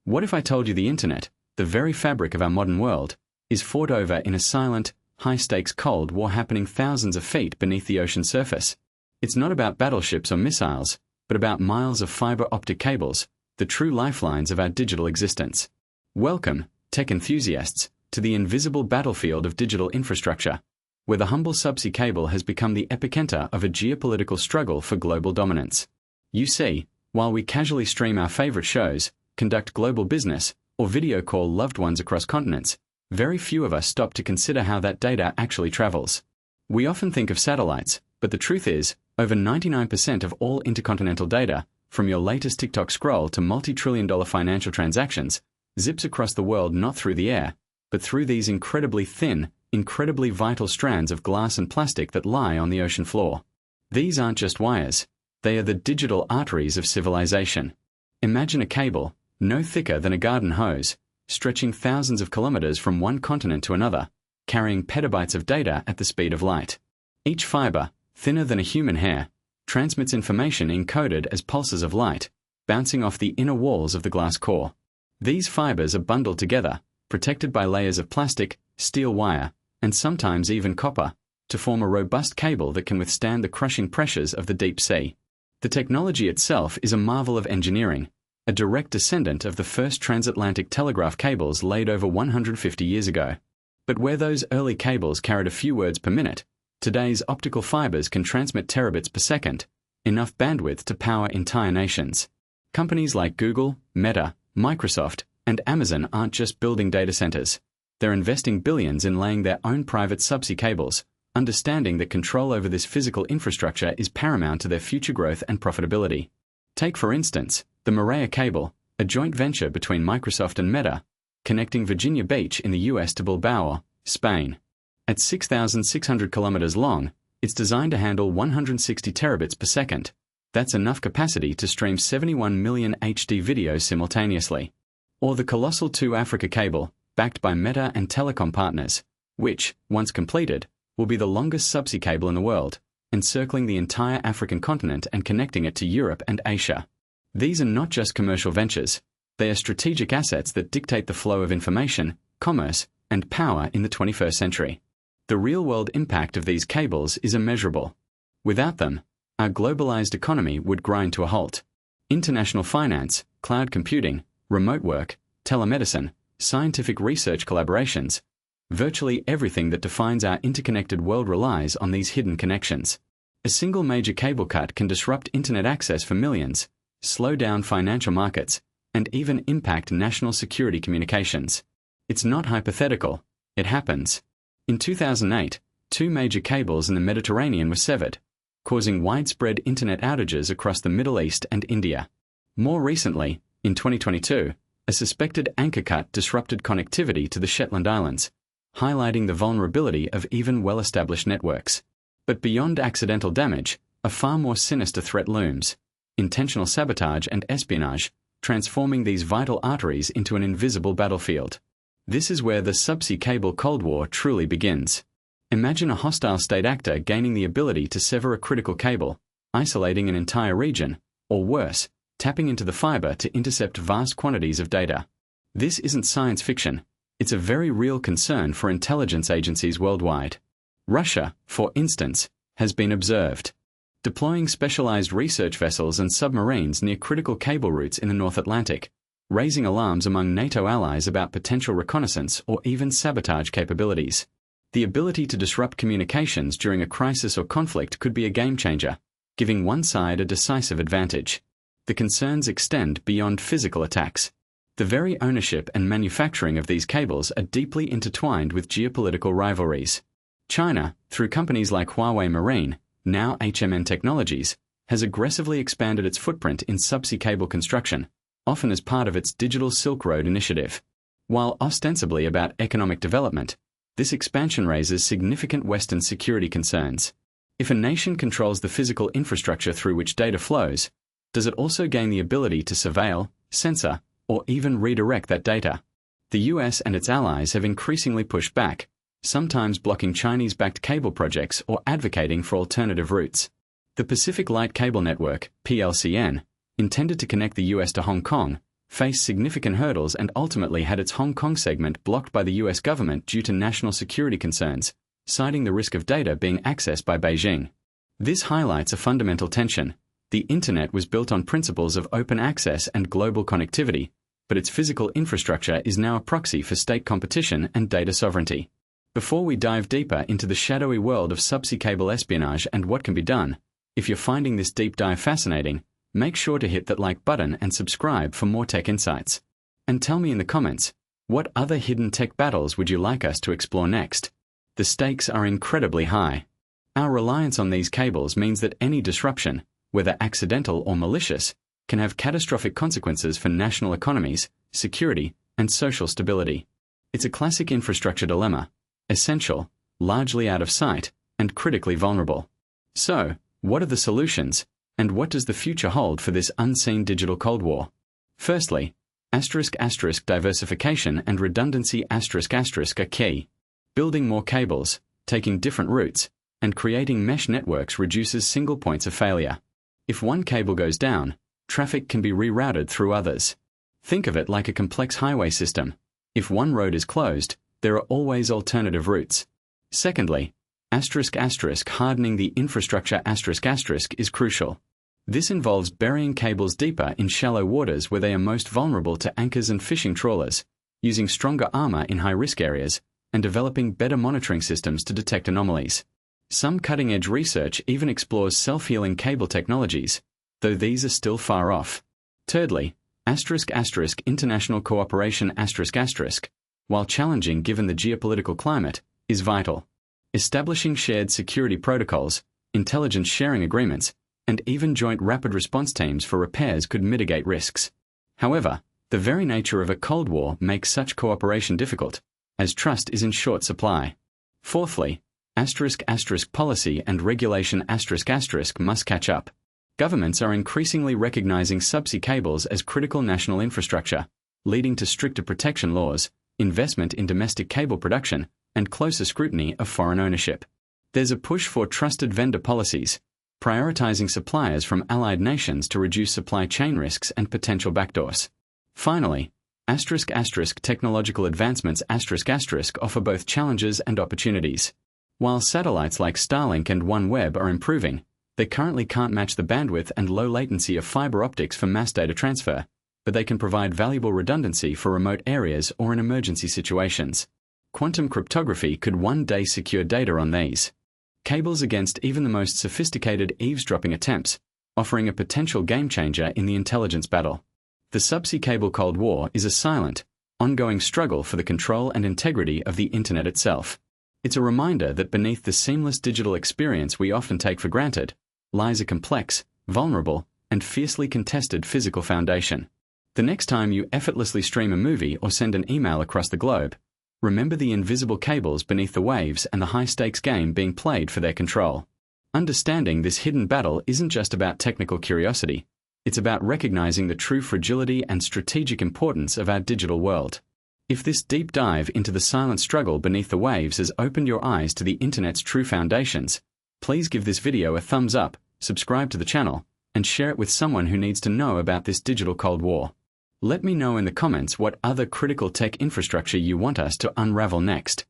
What if I told you the internet, the very fabric of our modern world, is fought over in a silent, high-stakes Cold War happening thousands of feet beneath the ocean surface? It's not about battleships or missiles, but about miles of fiber optic cables, the true lifelines of our digital existence. Welcome, tech enthusiasts, to the invisible battlefield of digital infrastructure, where the humble subsea cable has become the epicenter of a geopolitical struggle for global dominance. You see, while we casually stream our favorite shows, conduct global business, or video call loved ones across continents, very few of us stop to consider how that data actually travels. We often think of satellites, but the truth is, over 99% of all intercontinental data, from your latest TikTok scroll to multi-trillion-dollar financial transactions, zips across the world not through the air, but through these incredibly thin, incredibly vital strands of glass and plastic that lie on the ocean floor. These aren't just wires, they are the digital arteries of civilization. Imagine a cable, no thicker than a garden hose, stretching thousands of kilometers from one continent to another, carrying petabytes of data at the speed of light. Each fiber, thinner than a human hair, transmits information encoded as pulses of light, bouncing off the inner walls of the glass core. These fibers are bundled together, protected by layers of plastic, steel wire, and sometimes even copper, to form a robust cable that can withstand the crushing pressures of the deep sea. The technology itself is a marvel of engineering, a direct descendant of the first transatlantic telegraph cables laid over 150 years ago. But where those early cables carried a few words per minute, today's optical fibers can transmit terabits per second, enough bandwidth to power entire nations. Companies like Google, Meta, Microsoft, and Amazon aren't just building data centers. They're investing billions in laying their own private subsea cables, understanding that control over this physical infrastructure is paramount to their future growth and profitability. Take, for instance, the Maria cable, a joint venture between Microsoft and Meta, connecting Virginia Beach in the US to Bilbao, Spain. At 6,600 kilometers long, it's designed to handle 160 terabits per second. That's enough capacity to stream 71 million HD videos simultaneously. Or the colossal 2 Africa cable, backed by Meta and telecom partners, which, once completed, will be the longest subsea cable in the world, encircling the entire African continent and connecting it to Europe and Asia. These are not just commercial ventures, they are strategic assets that dictate the flow of information, commerce, and power in the 21st century. The real-world impact of these cables is immeasurable. Without them, our globalized economy would grind to a halt. International finance, cloud computing, remote work, telemedicine, scientific research collaborations, virtually everything that defines our interconnected world relies on these hidden connections. A single major cable cut can disrupt internet access for millions, slow down financial markets, and even impact national security communications. It's not hypothetical, it happens. In 2008, 2 major cables in the Mediterranean were severed, causing widespread internet outages across the Middle East and India. More recently, in 2022, a suspected anchor cut disrupted connectivity to the Shetland Islands, highlighting the vulnerability of even well-established networks. But beyond accidental damage, a far more sinister threat looms: intentional sabotage and espionage, transforming these vital arteries into an invisible battlefield. This is where the subsea cable Cold War truly begins. Imagine a hostile state actor gaining the ability to sever a critical cable, isolating an entire region, or worse, tapping into the fiber to intercept vast quantities of data. This isn't science fiction. It's a very real concern for intelligence agencies worldwide. Russia, for instance, has been observed deploying specialized research vessels and submarines near critical cable routes in the North Atlantic, raising alarms among NATO allies about potential reconnaissance or even sabotage capabilities. The ability to disrupt communications during a crisis or conflict could be a game changer, giving one side a decisive advantage. The concerns extend beyond physical attacks. The very ownership and manufacturing of these cables are deeply intertwined with geopolitical rivalries. China, through companies like Huawei Marine, now HMN Technologies, has aggressively expanded its footprint in subsea cable construction, often as part of its Digital Silk Road initiative. While ostensibly about economic development, this expansion raises significant Western security concerns. If a nation controls the physical infrastructure through which data flows, does it also gain the ability to surveil, censor, or even redirect that data? The US and its allies have increasingly pushed back, sometimes blocking Chinese-backed cable projects or advocating for alternative routes. The Pacific Light Cable Network, PLCN, intended to connect the US to Hong Kong, faced significant hurdles and ultimately had its Hong Kong segment blocked by the US government due to national security concerns, citing the risk of data being accessed by Beijing. This highlights a fundamental tension. The Internet was built on principles of open access and global connectivity, but its physical infrastructure is now a proxy for state competition and data sovereignty. Before we dive deeper into the shadowy world of subsea cable espionage and what can be done, if you're finding this deep dive fascinating, make sure to hit that like button and subscribe for more tech insights. And tell me in the comments, what other hidden tech battles would you like us to explore next? The stakes are incredibly high. Our reliance on these cables means that any disruption, whether accidental or malicious, can have catastrophic consequences for national economies, security, and social stability. It's a classic infrastructure dilemma: essential, largely out of sight, and critically vulnerable. So, what are the solutions, and what does the future hold for this unseen digital Cold War? Firstly, diversification and redundancy are key. Building more cables, taking different routes, and creating mesh networks reduces single points of failure. If one cable goes down, traffic can be rerouted through others. Think of it like a complex highway system. If one road is closed, there are always alternative routes. Secondly, hardening the infrastructure is crucial. This involves burying cables deeper in shallow waters where they are most vulnerable to anchors and fishing trawlers, using stronger armor in high-risk areas, and developing better monitoring systems to detect anomalies. Some cutting-edge research even explores self-healing cable technologies, though these are still far off. Thirdly, international cooperation while challenging given the geopolitical climate, is vital. Establishing shared security protocols, intelligence sharing agreements, and even joint rapid response teams for repairs could mitigate risks. However, the very nature of a Cold War makes such cooperation difficult, as trust is in short supply. Fourthly, policy and regulation must catch up. Governments are increasingly recognizing subsea cables as critical national infrastructure, leading to stricter protection laws, investment in domestic cable production, and closer scrutiny of foreign ownership. There's a push for trusted vendor policies, prioritizing suppliers from allied nations to reduce supply chain risks and potential backdoors. Finally, technological advancements offer both challenges and opportunities. While satellites like Starlink and OneWeb are improving, they currently can't match the bandwidth and low latency of fiber optics for mass data transfer, but they can provide valuable redundancy for remote areas or in emergency situations. Quantum cryptography could one day secure data on these cables against even the most sophisticated eavesdropping attempts, offering a potential game-changer in the intelligence battle. The subsea cable Cold War is a silent, ongoing struggle for the control and integrity of the Internet itself. It's a reminder that beneath the seamless digital experience we often take for granted, lies a complex, vulnerable, and fiercely contested physical foundation. The next time you effortlessly stream a movie or send an email across the globe, remember the invisible cables beneath the waves and the high-stakes game being played for their control. Understanding this hidden battle isn't just about technical curiosity, it's about recognizing the true fragility and strategic importance of our digital world. If this deep dive into the silent struggle beneath the waves has opened your eyes to the Internet's true foundations, please give this video a thumbs up, subscribe to the channel, and share it with someone who needs to know about this digital Cold War. Let me know in the comments what other critical tech infrastructure you want us to unravel next.